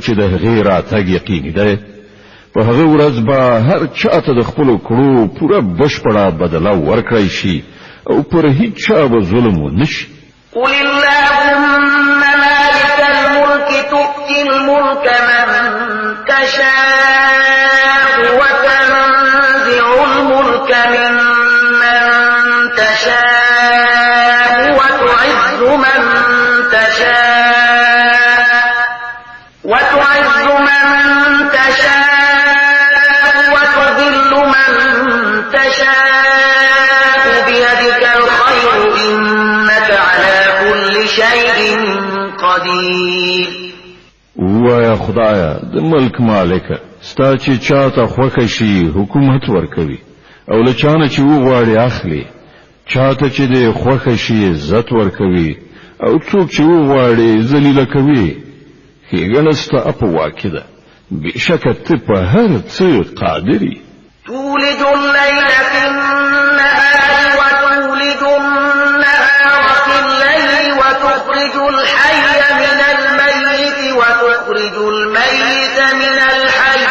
چې د هغې راتګ یقیني دی په هغه ورځ به هر چاته د خپلو کړو پوره بشپړه بدله ورکړی شي او پر هیڅ چا به ظلم ونه شي. قل اللهم مالك الملك تؤتي الملك من تشاء وتنزع الملك ممن تشاء وتعز من تشاء وتذل من تشاء بيدك الخير إنك على كل شيء قدير. وایا خدایا د ملک مالک ستا چې چاته خوښه شي حکومت ورکوي او له چانه چې وغواړي اخلي چاته چې د خوښه شي عزت ورکوي او څوک چې وغواړي ذلیل کوي هیڅ ستا په واکه ده بشکه ته په هر څه قادري. تولد الليل في النهار وتولد النهار في الليل وتخرج الحي من الميت وتخرج الميت من الحي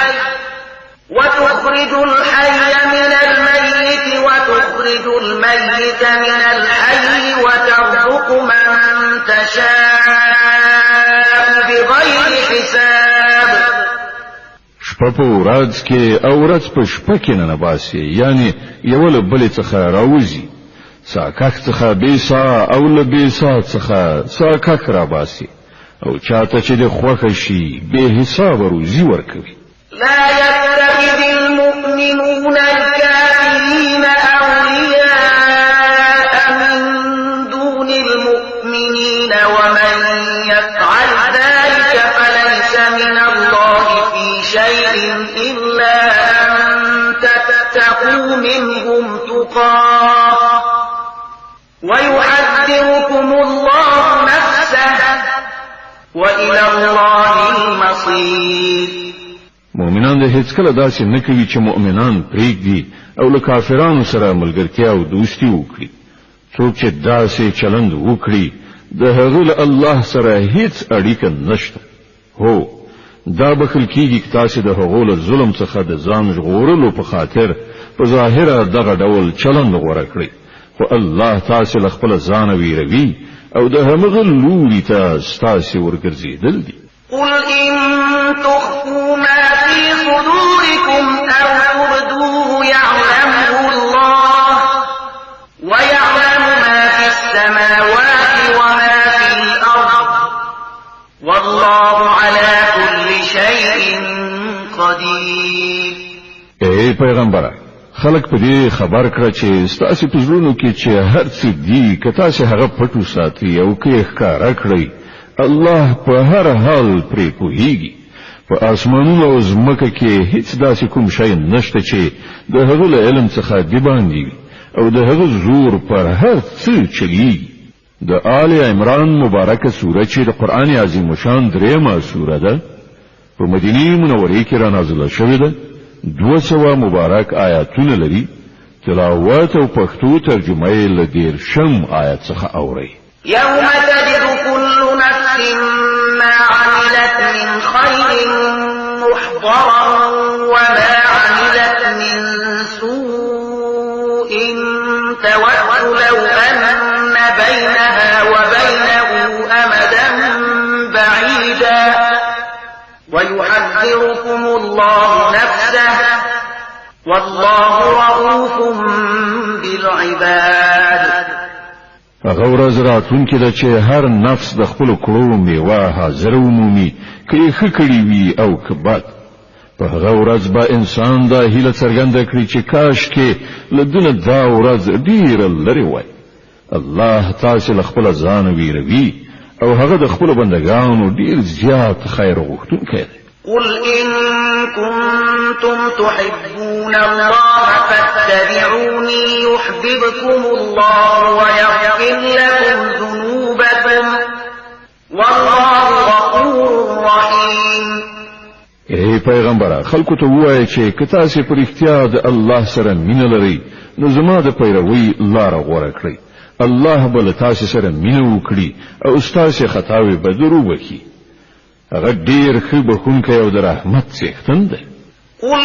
وتخرج الحي من الميت وتخرج الميت من الحي وترزق من تشاء بغير حساب. شپه په ورځ کې او ورځ په شپه کې نه باسي یعنی یو له بل څخه راوځي ساکک څخه به سا او له به سا څخه ساکک را باسي او چاته چې د خوښ شي به حساب روزي ورکوي. لا يتخذ المؤمنون الكافرين أولياء من دون المؤمنين ومن يفعل ذلك فليس من الله في شيء إلا أن تتقوا منهم تقاه ويحذركم الله نفسه وإلى الله المصير. مؤمنان د هیڅ کله داسې نه کوي چې مؤمنان پریږدي او له کافرانو سره ملګرتیا او دوستي وکړي. څوک چې داسې چلند وکړي د هغه له الله سره هیڅ اړیکه نشته. هو دا بخل کیږي چې تاسو د هغو له ظلم څخه د ځان ژغورلو په خاطر په ظاهره دغه ډول چلند غوړه کړی خو الله تاسو له خپل ځان ویروي او د همغه لوري ته تاسو ورګرځیدل دي. قل إن تخفوا ما في صدوركم أو تبدوه يعلمه الله ويعلم ما في السماوات وما في الأرض والله على كل شيء قدير. اے پیغمبره خلق په دې خبر کړه چې ستاسو په زړونو کې چې هر څه دي که تاسو هغه پټو ساتي او کې ښکارا کړی الله په هر حال پرې پوهیږي. په اسمانونو او ځمکه کې هیڅ داسې کوم شی نشته چې د هغه له علم څخه دی باندې او د هغه زور پر هر څه چلیږي. د آل عمران مبارکه سوره چې د قران عظیم شان دریمه سوره ده په مدینه منوره کې را نازله شوې ده. 200 مبارک آیاتونه لري. تلاوت او پښتو ترجمه یې له 10 آیات څخه اوري. يوم تجد كل نفس ما عملت من خير محضرا وما عملت من سوء تود لو أن بينها وبينه أمدا بعيدا ويحذركم الله نفسه والله رؤوف بالعباد. هغه ورځ راتلونکې ده چې هر نفس د خپل کړو میوه حاضر ومومي که ښه کړي وي او که بد. په هغه ورځ به انسان دا هیله څرګنده کړي چې کاش کې له دنه دا ورځ ډیره لرې وای. الله تاسو له خپل ځان ویروي او هغه د خپل بندگانو ډیر زیات خیر غوښتونکی دی. قل إن كنتم تحبون الله فاتبعوني يحببكم الله ويغفر لكم ذنوبكم والله غفور رحيم. ای پیغمبره خلکو ته ووایه چې که تاسو په رښتیا د الله سره مینه لرئ نو زما د پیروي لار غوره کړئ. الله بل تاسو سره مینه وکړي او تاسو خطاوي به درو وکړي. هغه ډیر ښه بخونکی او د رحمت څښتن دی. قل